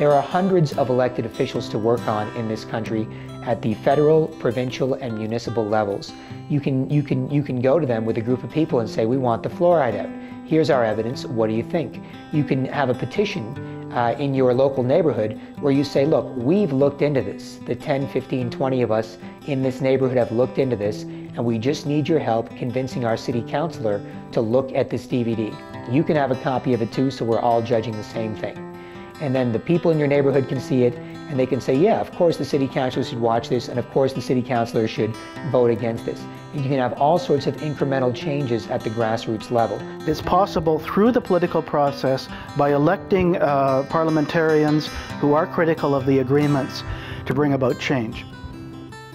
There are hundreds of elected officials to work on in this country at the federal, provincial, and municipal levels. You can go to them with a group of people and say, we want the fluoride out. Here's our evidence, what do you think? You can have a petition in your local neighborhood where you say, look, we've looked into this. The 10, 15, 20 of us in this neighborhood have looked into this, and we just need your help convincing our city councilor to look at this DVD. You can have a copy of it too, so we're all judging the same thing. And then the people in your neighborhood can see it, and they can say, yeah, of course the city councilor should watch this, and of course the city councilor should vote against this. And you can have all sorts of incremental changes at the grassroots level. It's possible through the political process by electing parliamentarians who are critical of the agreements to bring about change.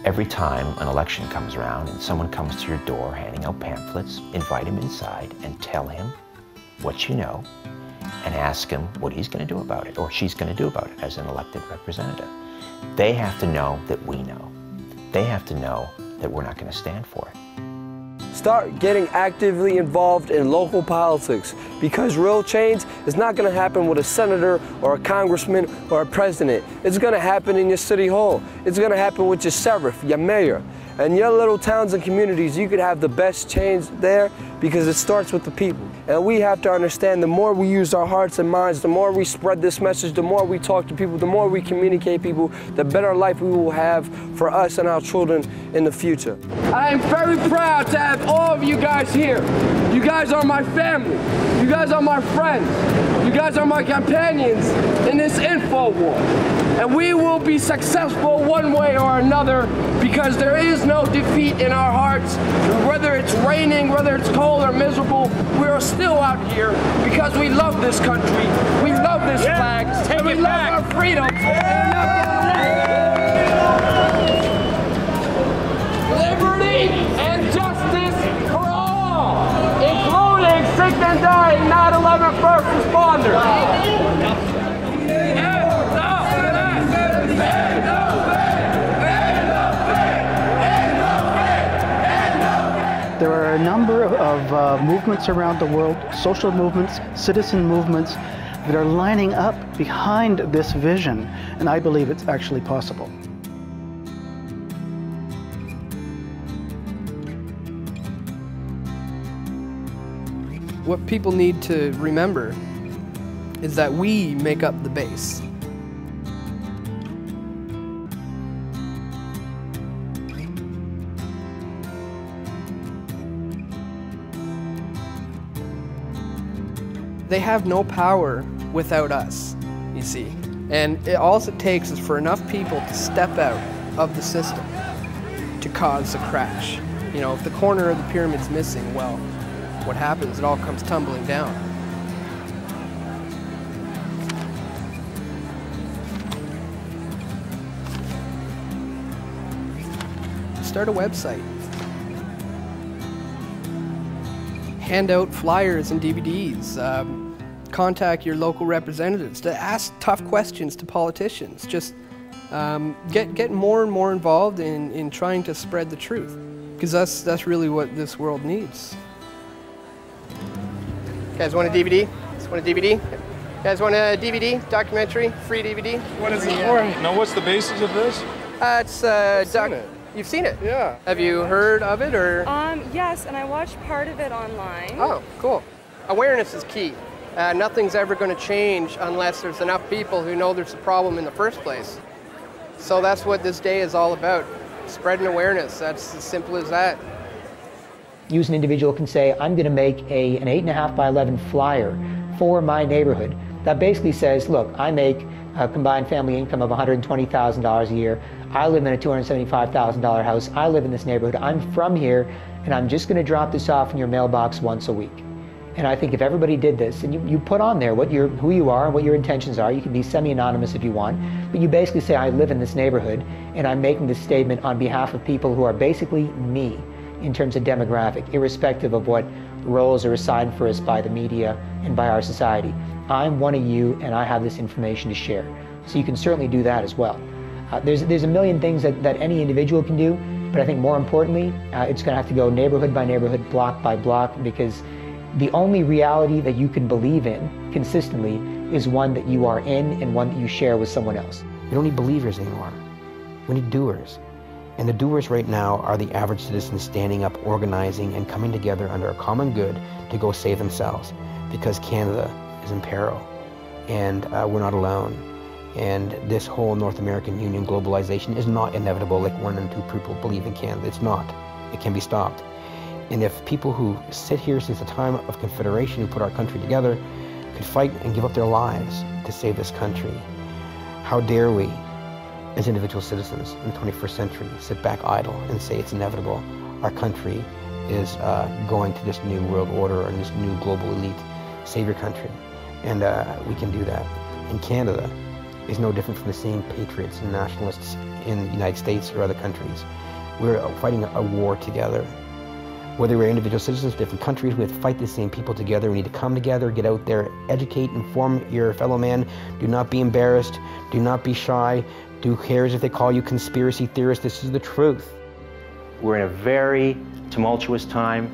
Every time an election comes around and someone comes to your door handing out pamphlets, invite him inside and tell him what you know and ask him what he's going to do about it, or she's going to do about it as an elected representative. They have to know that we know. They have to know that we're not going to stand for it. Start getting actively involved in local politics, because real change is not going to happen with a senator or a congressman or a president. It's going to happen in your city hall. It's going to happen with your sheriff, your mayor. And your little towns and communities, you could have the best change there because it starts with the people. And we have to understand, the more we use our hearts and minds, the more we spread this message, the more we talk to people, the more we communicate people, the better life we will have for us and our children in the future. I am very proud to have all of you guys here. You guys are my family. You guys are my friends. You guys are my companions in this info war. And we will be successful one way or another, because there is no defeat in our hearts. Whether it's raining, whether it's cold or miserable, we are still out here because we love this country, we love this flag, and we love our freedom. Liberty and justice for all, including sick and dying 9/11 first responders. There are a number of movements around the world, social movements, citizen movements, that are lining up behind this vision, and I believe it's actually possible. What people need to remember is that we make up the base. They have no power without us, you see. And all it takes is for enough people to step out of the system to cause a crash. You know, if the corner of the pyramid's missing, well, what happens? It all comes tumbling down. Start a website. Hand out flyers and DVDs. Contact your local representatives to ask tough questions to politicians. Just get more and more involved in trying to spread the truth, because that's really what this world needs. You guys want a DVD? Want a DVD? You guys want a DVD? Documentary? Free DVD? What is it for? Now, what's the basis of this? You've seen it? Yeah. Have you heard of it, or? Yes, and I watched part of it online. Oh, cool. Awareness is key. Nothing's ever going to change unless there's enough people who know there's a problem in the first place. So that's what this day is all about. Spreading awareness. That's as simple as that. You as an individual can say, I'm going to make an 8.5 by 11 flyer for my neighborhood that basically says, look, I make a combined family income of $120,000 a year. I live in a $275,000 house. I live in this neighborhood. I'm from here, and I'm just going to drop this off in your mailbox once a week. And I think if everybody did this, and you put on there who you are and what your intentions are, you can be semi-anonymous if you want, but you basically say, I live in this neighborhood, and I'm making this statement on behalf of people who are basically me in terms of demographic, irrespective of what roles are assigned for us by the media and by our society. I'm one of you, and I have this information to share. So you can certainly do that as well. There's a million things that any individual can do, but I think more importantly, it's going to have to go neighborhood by neighborhood, block by block, because the only reality that you can believe in consistently is one that you are in and one that you share with someone else. We don't need believers anymore. We need doers. And the doers right now are the average citizens standing up, organizing, and coming together under a common good to go save themselves, because Canada is in peril, and we're not alone. And this whole North American Union globalization is not inevitable like 1 and 2 people believe in Canada. It's not. It can be stopped. And if people who sit here since the time of Confederation, who put our country together, could fight and give up their lives to save this country, how dare we, as individual citizens in the 21st century, sit back idle and say it's inevitable. Our country is going to this new world order and this new global elite. Save your country. And we can do that. And Canada is no different from the same patriots and nationalists in the United States or other countries. We're fighting a war together. Whether we're individual citizens of different countries, we have to fight the same people together. We need to come together, get out there, educate, inform your fellow man. Do not be embarrassed. Do not be shy. Who cares if they call you conspiracy theorists? This is the truth. We're in a very tumultuous time,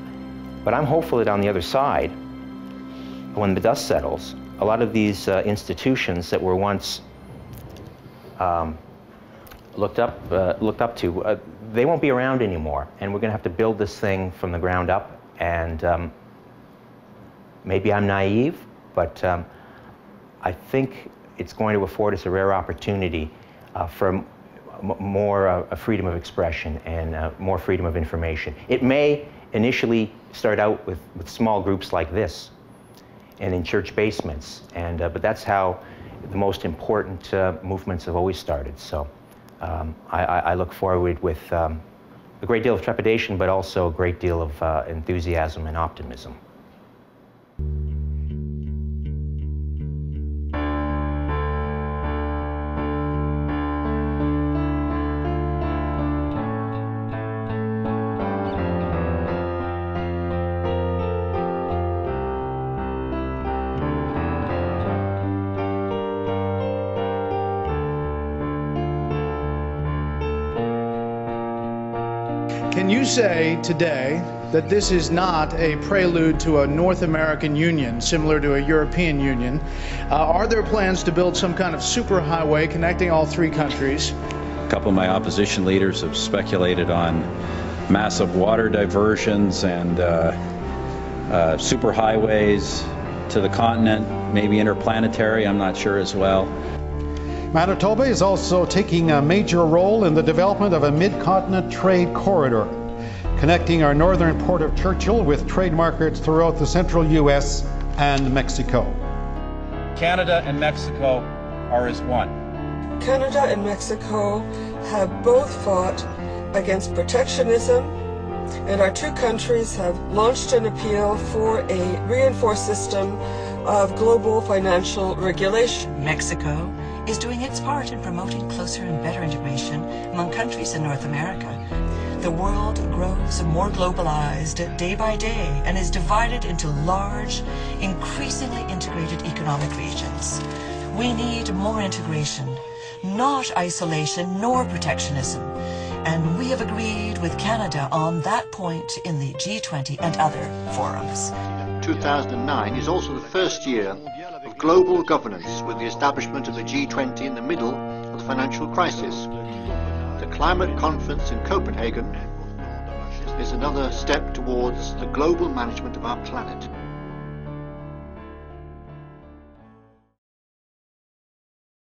but I'm hopeful that on the other side, when the dust settles, a lot of these institutions that were once looked up to, they won't be around anymore, and we're going to have to build this thing from the ground up. And maybe I'm naive, but I think it's going to afford us a rare opportunity for more freedom of expression and more freedom of information. It may initially start out with small groups like this and in church basements, and but that's how the most important movements have always started. So I look forward with a great deal of trepidation, but also a great deal of enthusiasm and optimism. Can you say today that this is not a prelude to a North American Union similar to a European Union? Are there plans to build some kind of superhighway connecting all 3 countries? A couple of my opposition leaders have speculated on massive water diversions and superhighways to the continent, maybe interplanetary, I'm not sure as well. Manitoba is also taking a major role in the development of a mid-continent trade corridor, connecting our northern port of Churchill with trade markets throughout the central U.S. and Mexico. Canada and Mexico are as one. Canada and Mexico have both fought against protectionism, and our 2 countries have launched an appeal for a reinforced system of global financial regulation. Mexico is doing its part in promoting closer and better integration among countries in North America. The world grows more globalized day by day and is divided into large, increasingly integrated economic regions. We need more integration, not isolation nor protectionism. And we have agreed with Canada on that point in the G20 and other forums. 2009 is also the first year of global governance, with the establishment of the G20 in the middle of the financial crisis. The climate conference in Copenhagen is another step towards the global management of our planet.